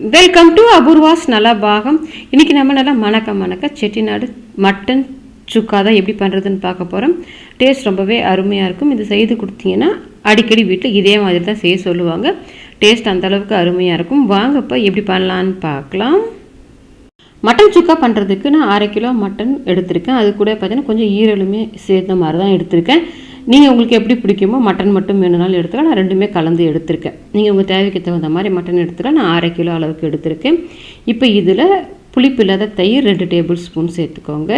Welcome to Apoorva's Nalabagam. இன்றைக்கி நம்ம நல்லா மணக்க செட்டிநாடு மட்டன் சுக்கா தான் எப்படி பண்ணுறதுன்னு பார்க்க போகிறோம். டேஸ்ட் ரொம்பவே அருமையாக இருக்கும். இது செய்து கொடுத்தீங்கன்னா அடிக்கடி வீட்டில் இதே மாதிரி தான் செய்ய சொல்லுவாங்க. டேஸ்ட் அந்தளவுக்கு அருமையாக இருக்கும். வாங்கப்போ எப்படி பண்ணலான்னு பார்க்கலாம். மட்டன் சுக்கா பண்ணுறதுக்கு நான் 1/2 கிலோ மட்டன் எடுத்திருக்கேன். அது கூட பார்த்தீங்கன்னா கொஞ்சம் ஈரலுமே சேர்த்த மாதிரி தான் எடுத்திருக்கேன். நீங்கள் உங்களுக்கு எப்படி பிடிக்குமோ மட்டன் மட்டும் வேணுனாலும் எடுத்துக்கலாம். நான் ரெண்டுமே கலந்து எடுத்திருக்கேன். நீங்கள் உங்கள் தேவைக்கு தகுந்த மாதிரி மட்டன் எடுத்துக்கலாம். நான் 1/2 கிலோ அளவுக்கு எடுத்திருக்கேன். இப்போ இதில் புளிப்பு இல்லாத தயிர் 2 டேபிள் ஸ்பூன் சேர்த்துக்கோங்க.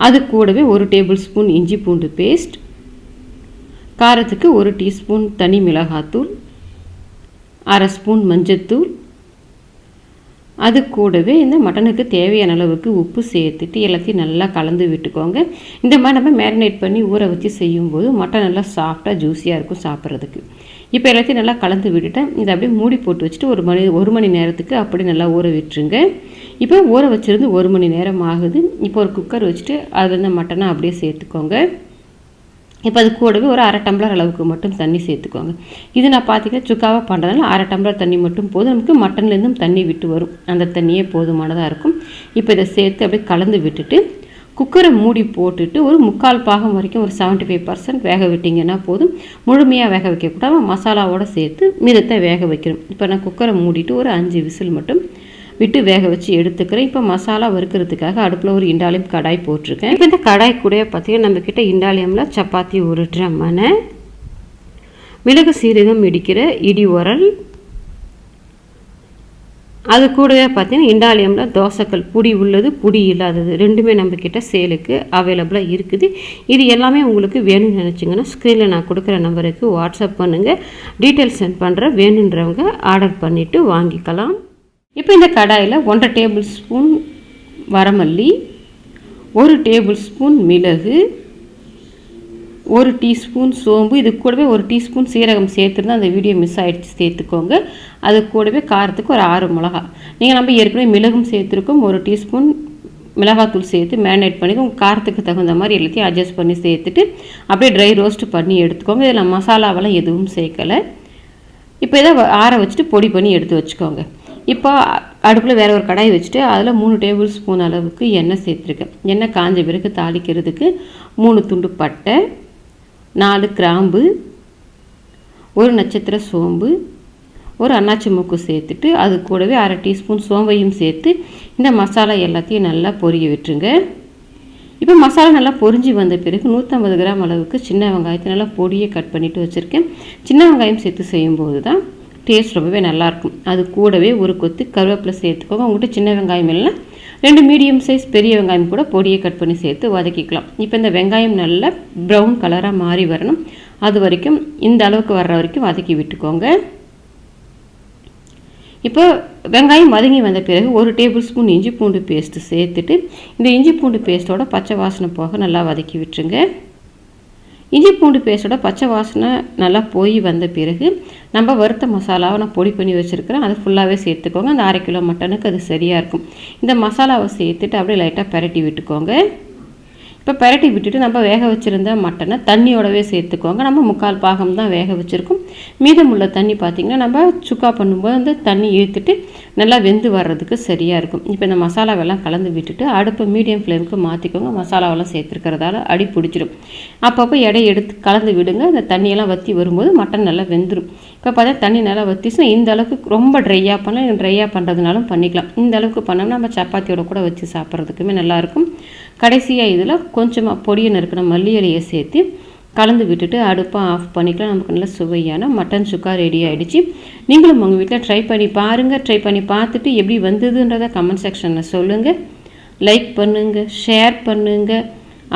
அது கூடவே 1 டேபிள் ஸ்பூன் இஞ்சி பூண்டு பேஸ்ட், காரத்துக்கு 1 டீஸ்பூன் தனி மிளகாத்தூள், 1/2 ஸ்பூன் மஞ்சத்தூள், அது கூடவே இந்த மட்டனுக்கு தேவையான அளவுக்கு உப்பு சேர்த்துட்டு எல்லாத்தையும் நல்லா கலந்து விட்டுக்கோங்க. இந்த மாதிரி நம்ம மேரினேட் பண்ணி ஊற வச்சு செய்யும்போது மட்டன் நல்லா சாஃப்டாக ஜூஸியாக இருக்கும் சாப்பிட்றதுக்கு. இப்போ எல்லாத்தையும் நல்லா கலந்து விட்டுட்டேன். இதை அப்படியே மூடி போட்டு வச்சுட்டு 1 மணி நேரத்துக்கு அப்படி நல்லா ஊற விட்டுருங்க. இப்போ ஊற வச்சுருந்து 1 மணி நேரம் ஆகுது. இப்போ ஒரு குக்கர் வச்சுட்டு அதில் இந்த மட்டனை அப்படியே சேர்த்துக்கோங்க. இப்போ அது கூடவே ஒரு 1/2 டம்ளர் அளவுக்கு மட்டும் தண்ணி சேர்த்துக்கோங்க. இது நான் பார்த்திங்கன்னா சுக்காவாக பண்ணுறதுனால 1/2 டம்ளர் தண்ணி மட்டும் போதும். நமக்கு மட்டன்லேருந்தும் தண்ணி விட்டு வரும். அந்த தண்ணியே போதுமானதாக இருக்கும். இப்போ இதை சேர்த்து அப்படியே கலந்து விட்டுட்டு குக்கரை மூடி போட்டுட்டு ஒரு 3/4 பாகம் வரைக்கும் ஒரு 75% வேக விட்டிங்கன்னா போதும். முழுமையாக வேக வைக்கக்கூடாது. மசாலாவோடு சேர்த்து மிதத்தை வேக வைக்கணும். இப்போ நான் குக்கரை மூடிட்டு ஒரு 5 விசில் மட்டும் விட்டு வேக வச்சு எடுத்துக்கிறேன். இப்போ மசாலா வறுக்கிறதுக்காக அடுப்பில் ஒரு இண்டாலியம் கடாய் போட்டிருக்கேன். இப்போ இந்த கடாய் கூட பார்த்தீங்கன்னா நம்மக்கிட்ட இண்டாலியமில் சப்பாத்தி உருட்டுற மனை, மிளகு சீரகம் இடிக்கிற இடி உரல், அது கூடவே பார்த்தீங்கன்னா இண்டாலியமில் தோசைக்கல் புடி உள்ளது புடி இல்லாதது ரெண்டுமே நம்மக்கிட்ட சேலுக்கு அவைலபிளாக இருக்குது. இது எல்லாமே உங்களுக்கு வேணும்னு நினச்சிங்கன்னா ஸ்க்ரீனில் நான் கொடுக்குற நம்பருக்கு வாட்ஸ்அப் பண்ணுங்கள். டீட்டெயில்ஸ் சென்ட் பண்ணுறேன். வேணுன்றவங்க ஆர்டர் பண்ணிவிட்டு வாங்கிக்கலாம். இப்போ இந்த கடாயில் 1/2 டேபிள் ஸ்பூன் வரமல்லி, 1 டேபிள் ஸ்பூன் மிளகு, 1 டீஸ்பூன் சோம்பு, இது கூடவே 1 டீஸ்பூன் சீரகம் சேர்த்துருந்தா அந்த வீடியோ மிஸ் ஆகிடுச்சு, சேர்த்துக்கோங்க. அது கூடவே காரத்துக்கு ஒரு 6 மிளகா. நீங்கள் நம்ம ஏற்கனவே மிளகும் சேர்த்துருக்கோம். 1 டீஸ்பூன் மிளகாத்தூள் சேர்த்து மேரினேட் பண்ணி உங்கள் காரத்துக்கு தகுந்த மாதிரி எல்லாத்தையும் அட்ஜஸ்ட் பண்ணி சேர்த்துட்டு அப்படியே ட்ரை ரோஸ்ட் பண்ணி எடுத்துக்கோங்க. இதில் மசாலாவெல்லாம் எதுவும் சேர்க்கலை. இப்போ இதை ஆற வச்சுட்டு பொடி பண்ணி எடுத்து வச்சுக்கோங்க. இப்போ அடுப்பில் வேறு ஒரு கடாய் வச்சுட்டு அதில் 3 டேபிள் ஸ்பூன் அளவுக்கு எண்ணெய் சேர்த்துருக்கேன். எண்ணெய் காஞ்ச பிறகு தாளிக்கிறதுக்கு 3 துண்டு பட்டை, 4 கிராம்பு, 1 நட்சத்திர சோம்பு, 1 அன்னாச்சி மூக்கு சேர்த்துட்டு அது கூடவே 1/2 டீஸ்பூன் சோம்பையும் சேர்த்து இந்த மசாலா எல்லாத்தையும் நல்லா பொரிய விட்டுருங்க. இப்போ மசாலா நல்லா பொரிஞ்சு வந்த பிறகு 150 கிராம் அளவுக்கு சின்ன வெங்காயத்தை நல்லா பொடியை கட் பண்ணிவிட்டு வச்சுருக்கேன். சின்ன வெங்காயம் சேர்த்து செய்யும்போது தான் டேஸ்ட் ரொம்பவே நல்லாயிருக்கும். அது கூடவே ஒரு கொத்து கருவேப்பிலை சேர்த்துக்கோங்க. உங்கள்கிட்ட சின்ன வெங்காயம் இல்லைன்னா 2 மீடியம் சைஸ் பெரிய வெங்காயம் கூட பொடியை கட் பண்ணி சேர்த்து வதக்கிக்கலாம். இப்போ இந்த வெங்காயம் நல்லா ப்ரௌன் கலராக மாறி வரணும். அது வரைக்கும் இந்த அளவுக்கு வர்ற வரைக்கும் வதக்கி விட்டுக்கோங்க. இப்போ வெங்காயம் வதங்கி வந்த பிறகு 1 டேபிள் ஸ்பூன் இஞ்சி பூண்டு பேஸ்ட்டு சேர்த்துட்டு இந்த இஞ்சி பூண்டு பேஸ்ட்டோட பச்சை வாசனை போக நல்லா வதக்கி விட்டுருங்க. இஞ்சி பூண்டு பேஸ்ட்டோட பச்சை வாசனை நல்லா போய் வந்த பிறகு நம்ம வறுத்த மசாலாவை நான் பொடி பண்ணி வச்சுருக்கிறேன். அதை ஃபுல்லாகவே சேர்த்துக்கோங்க. அந்த 1/2 கிலோ மட்டனுக்கு அது சரியாக இருக்கும். இந்த மசாலாவை சேர்த்துட்டு அப்படியே லைட்டாக பெரட்டி விட்டுக்கோங்க. இப்போ பெரட்டி விட்டுட்டு நம்ம வேக வச்சுருந்த மட்டனை தண்ணியோடவே சேர்த்துக்கோங்க. நம்ம 3/4 பாகம் தான் வேக வச்சுருக்கோம். மீதமுள்ள தண்ணி பார்த்திங்கன்னா நம்ம சுக்கா பண்ணும்போது அந்த தண்ணி இழுத்துட்டு நல்லா வெந்து வர்றதுக்கு சரியாக இருக்கும். இப்போ இந்த மசாலாவெல்லாம் கலந்து விட்டுட்டு அடுப்பை மீடியம் ஃப்ளேமுக்கு மாற்றிக்கோங்க. மசாலாவெல்லாம் சேர்த்துருக்கிறதால அடி பிடிச்சிடும். அப்பப்போ எடையை எடுத்து கலந்து விடுங்க. இந்த தண்ணியெல்லாம் வற்றி வரும்போது மட்டன் நல்லா வெந்துடும். இப்போ பார்த்தா தண்ணி நல்லா வற்றிச்சுன்னா இந்த அளவுக்கு ரொம்ப ட்ரையாக பண்ணலாம், ட்ரையாக பண்ணுறதுனாலும் பண்ணிக்கலாம். இந்த அளவுக்கு பண்ணோம்னா நம்ம சப்பாத்தியோட கூட வச்சு சாப்பிட்றதுக்குமே நல்லாயிருக்கும். கடைசியாக இதில் கொஞ்சமாக பொடியை நறுக்கின மல்லி இலையை சேர்த்து கலந்து விட்டுட்டு அடுப்பை ஆஃப் பண்ணிக்கலாம். நமக்கு நல்ல சுவையான மட்டன் சுக்கா ரெடி ஆகிடுச்சு. நீங்களும் உங்கள் வீட்டில் ட்ரை பண்ணி பாருங்கள். ட்ரை பண்ணி பார்த்துட்டு எப்படி வந்ததுன்றதை கமெண்ட் செக்ஷனில் சொல்லுங்கள். லைக் பண்ணுங்கள், ஷேர் பண்ணுங்கள்.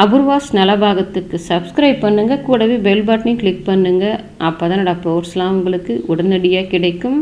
அபூர்வாஸ் நலபாகத்துக்கு சப்ஸ்கிரைப் பண்ணுங்கள். கூடவே பெல் பட்டனையும் கிளிக் பண்ணுங்கள். அப்போ தான் என்னோடய போஸ்ட்லாம் உங்களுக்கு உடனடியாக கிடைக்கும்.